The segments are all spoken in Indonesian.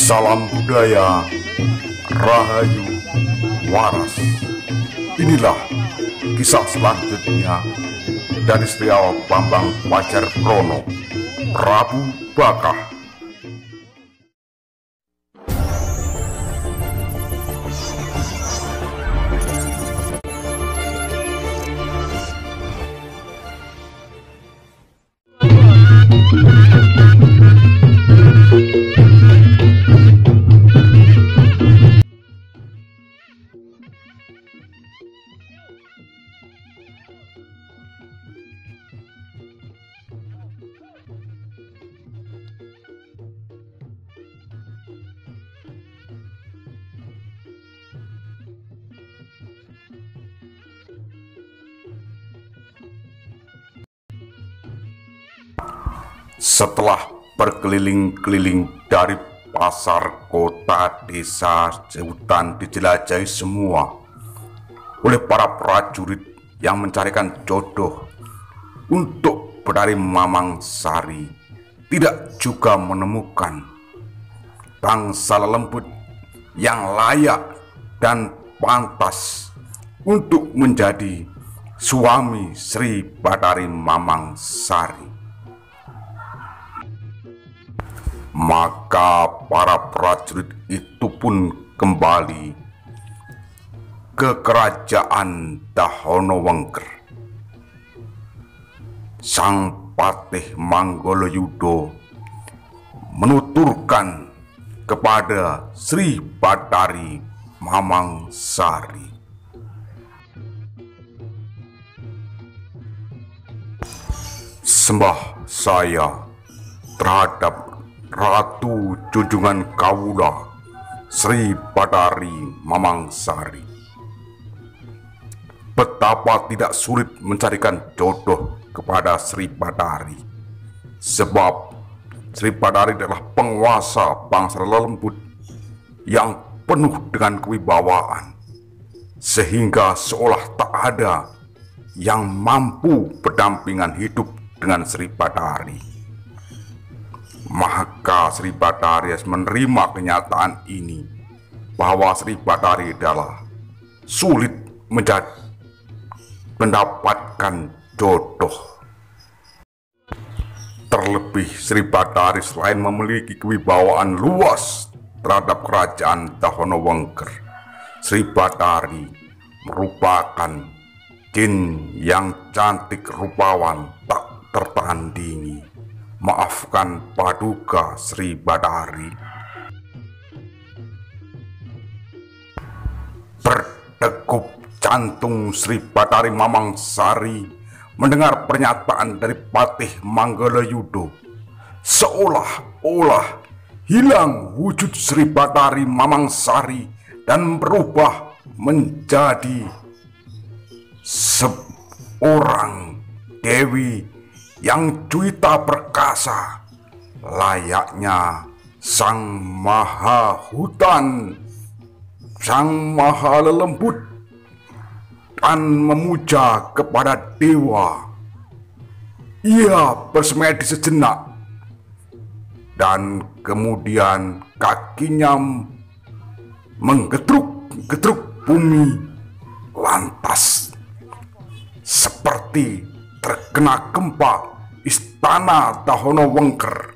Salam budaya, rahayu, waras. Inilah kisah selanjutnya dari Setia Bambang Pajarprono, Prabu Bakah. Setelah berkeliling-keliling dari pasar, kota, desa, hutan dijelajahi semua oleh para prajurit yang mencarikan jodoh untuk Badari Mamang Sari, tidak juga menemukan bangsa lelembut yang layak dan pantas untuk menjadi suami Sri Badari Mamang Sari. Maka para prajurit itu pun kembali ke kerajaan Dahonowengker. Sang Patih Manggolojudho menuturkan kepada Sri Badari Mamang Sari, "Sembah saya terhadap Ratu junjungan Kawula Sri Badari Mamang Sari. Betapa tidak sulit mencarikan jodoh kepada Sri Badari, sebab Sri Badari adalah penguasa bangsa lelembut yang penuh dengan kewibawaan, sehingga seolah tak ada yang mampu berdampingan hidup dengan Sri Badari." Maka Sri Badari harus menerima kenyataan ini, bahwa Sri Badari adalah sulit mendapatkan jodoh. Terlebih Sri Badari selain memiliki kewibawaan luas terhadap kerajaan Dahonowengker, Sri Badari merupakan jin yang cantik rupawan tak tertandingi. Maafkan Paduka Sri Badari. Berdegup jantung Sri Badari Mamang Sari mendengar pernyataan dari Patih Manggolojudho. Seolah-olah hilang wujud Sri Badari Mamang Sari dan berubah menjadi seorang dewi yang juwita perkasa, layaknya sang maha hutan, sang maha lelembut, dan memuja kepada dewa. Ia bersemedi sejenak, dan kemudian kakinya menggetruk-getruk bumi, lantas seperti terkena gempa istana Dahonowengker.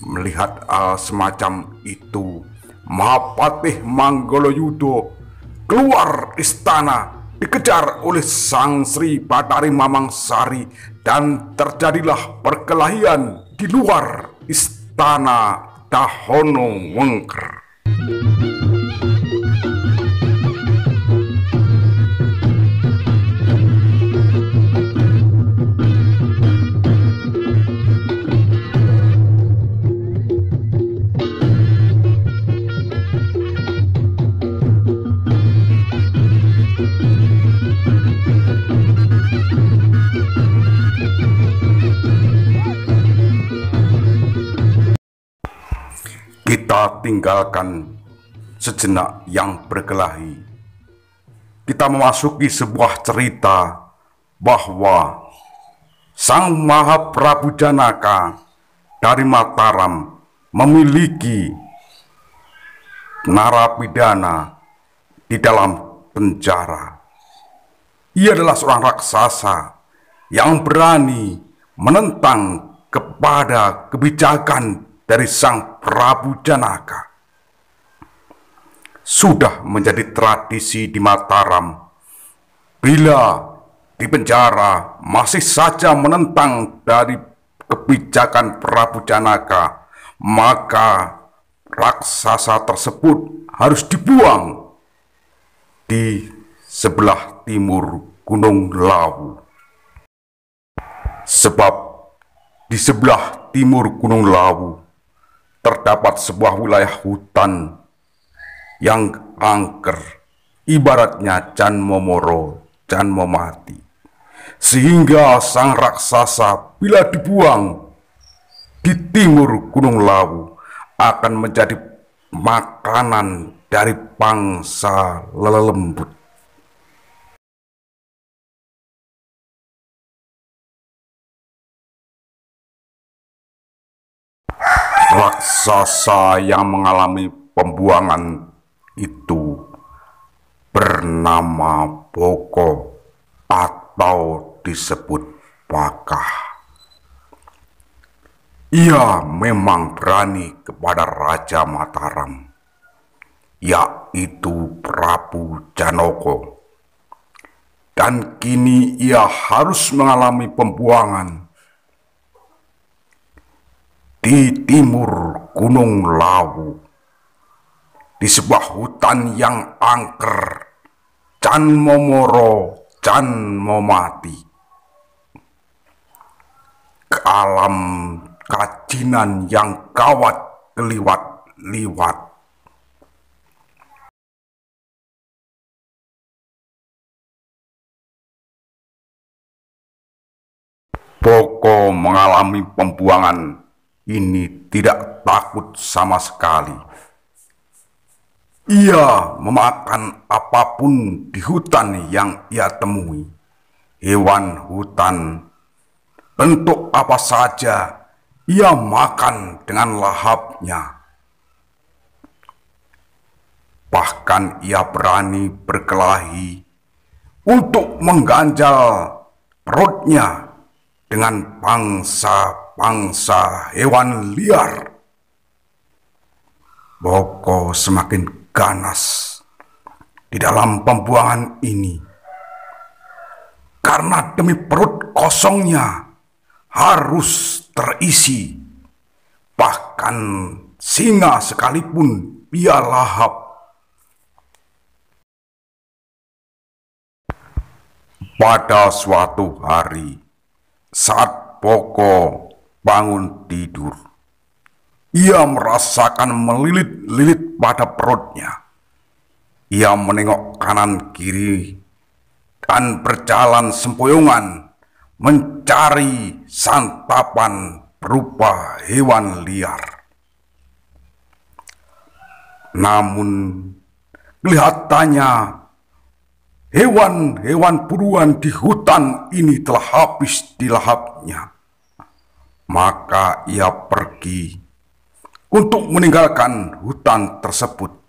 Melihat hal semacam itu, Mahapatih Manggolojudho keluar istana dikejar oleh sang Sri Badari Mamang Sari, dan terjadilah perkelahian di luar istana Dahonowengker. Kita tinggalkan sejenak yang berkelahi. Kita memasuki sebuah cerita bahwa Sang Maha Prabu Janaka dari Mataram memiliki narapidana di dalam penjara. Ia adalah seorang raksasa yang berani menentang kepada kebijakan dari Sang Prabu Janaka. Sudah menjadi tradisi di Mataram, bila di penjara masih saja menentang dari kebijakan Prabu Janaka, maka raksasa tersebut harus dibuang di sebelah timur Gunung Lawu. Sebab di sebelah timur Gunung Lawu terdapat sebuah wilayah hutan yang angker, ibaratnya Jan Momoro, Jan Momati. Sehingga sang raksasa bila dibuang di timur Gunung Lawu akan menjadi makanan dari bangsa lelembut. Raksasa yang mengalami pembuangan itu bernama Boko atau disebut Bakah. Ia memang berani kepada Raja Mataram, yaitu Prabu Janoko, dan kini ia harus mengalami pembuangan di timur Gunung Lawu, di sebuah hutan yang angker, Jan Momoro, Jan Momati. Ke alam kajinan yang gawat keliwat-liwat. Boko mengalami pembuangan ini tidak takut sama sekali. Ia memakan apapun di hutan yang ia temui. Hewan hutan, bentuk apa saja, ia makan dengan lahapnya. Bahkan ia berani berkelahi untuk mengganjal perutnya dengan bangsa hewan liar. Boko semakin ganas di dalam pembuangan ini, karena demi perut kosongnya harus terisi. Bahkan singa sekalipun ia lahap. Pada suatu hari, saat Boko bangun tidur, ia merasakan melilit-lilit pada perutnya. Ia menengok kanan kiri dan berjalan sempoyongan mencari santapan berupa hewan liar. Namun kelihatannya hewan-hewan buruan di hutan ini telah habis dilahapnya. Maka ia pergi untuk meninggalkan hutan tersebut.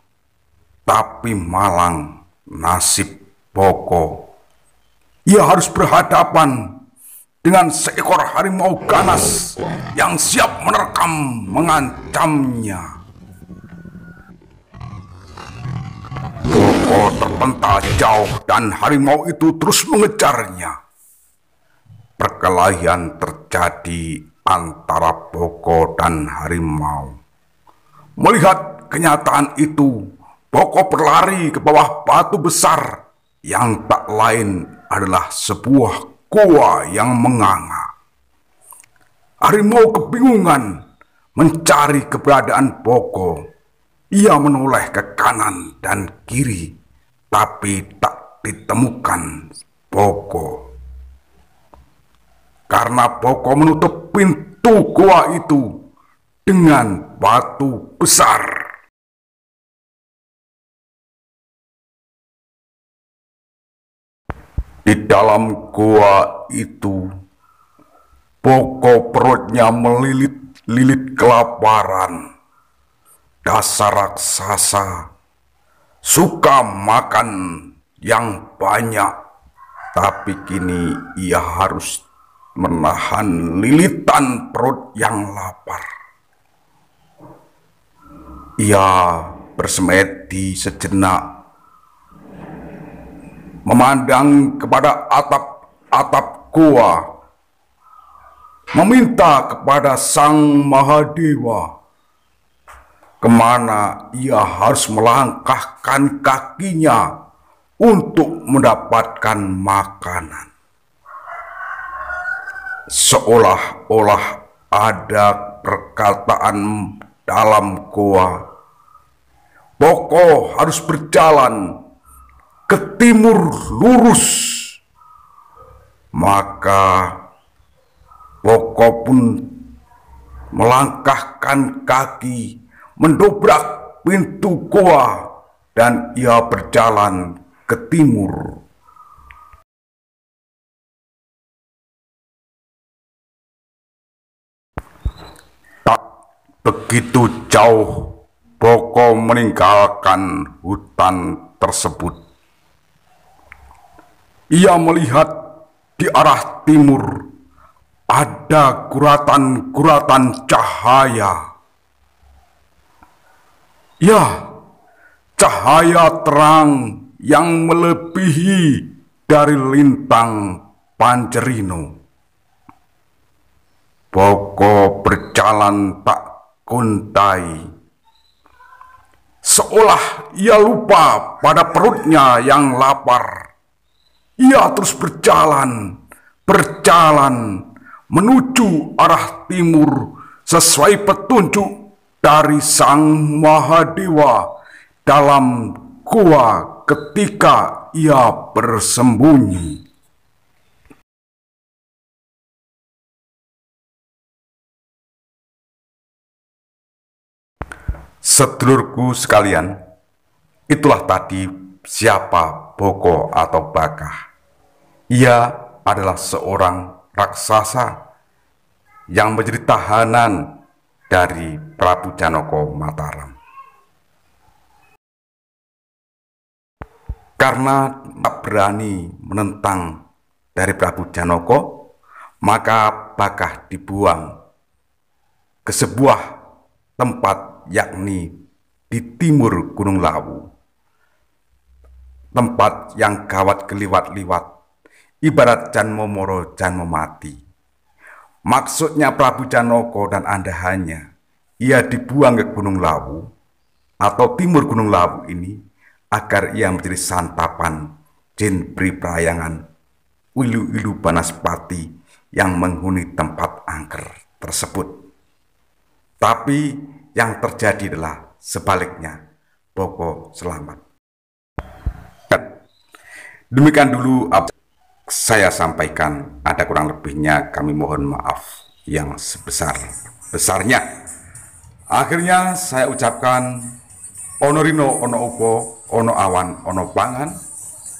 Tapi malang nasib Boko, ia harus berhadapan dengan seekor harimau ganas yang siap menerkam mengancamnya. Boko terpental jauh dan harimau itu terus mengejarnya. Perkelahian terjadi antara Boko dan harimau. Melihat kenyataan itu, Boko berlari ke bawah batu besar yang tak lain adalah sebuah goa yang menganga. Harimau kebingungan mencari keberadaan Boko. Ia menoleh ke kanan dan kiri, tapi tak ditemukan Boko. Karena Boko menutup pintu goa itu dengan batu besar. Di dalam goa itu, Boko perutnya melilit-lilit kelaparan. dasar raksasa, suka makan yang banyak, tapi kini ia harus menahan lilitan perut yang lapar. Ia bersemedi sejenak, memandang kepada atap-atap gua, meminta kepada Sang Mahadewa kemana ia harus melangkahkan kakinya untuk mendapatkan makanan. Seolah-olah ada perkataan dalam goa, Boko harus berjalan ke timur lurus. Maka Boko pun melangkahkan kaki, mendobrak pintu goa, dan ia berjalan ke timur. Tak begitu jauh Boko meninggalkan hutan tersebut. Ia melihat di arah timur ada guratan-guratan cahaya. Ya, cahaya terang yang melebihi dari lintang Pancerino. Boko berjalan tak kuntai, seolah ia lupa pada perutnya yang lapar. Ia terus berjalan menuju arah timur sesuai petunjuk dari Sang Mahadewa dalam gua ketika ia bersembunyi. Sedulurku sekalian, itulah tadi siapa Boko atau Bakah. Ia adalah seorang raksasa yang menjadi tahanan dari Prabu Janaka Mataram. Karena tak berani menentang dari Prabu Janaka, maka Bakah dibuang ke sebuah tempat, yakni di timur Gunung Lawu. Tempat yang gawat keliwat-liwat, ibarat jan momoro jan memati. Maksudnya Prabu Janaka dan andahannya, ia dibuang ke Gunung Lawu atau timur Gunung Lawu ini agar ia menjadi santapan jin priprayangan Wilu-Wilu Banaspati yang menghuni tempat angker tersebut. Tapi yang terjadi adalah sebaliknya, Boko selamat. Demikian dulu saya sampaikan, ada kurang lebihnya kami mohon maaf yang sebesar-besarnya. Akhirnya saya ucapkan Onorino ono upo, ono awan, ono pangan.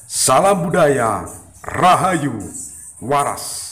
Salam budaya, rahayu, waras.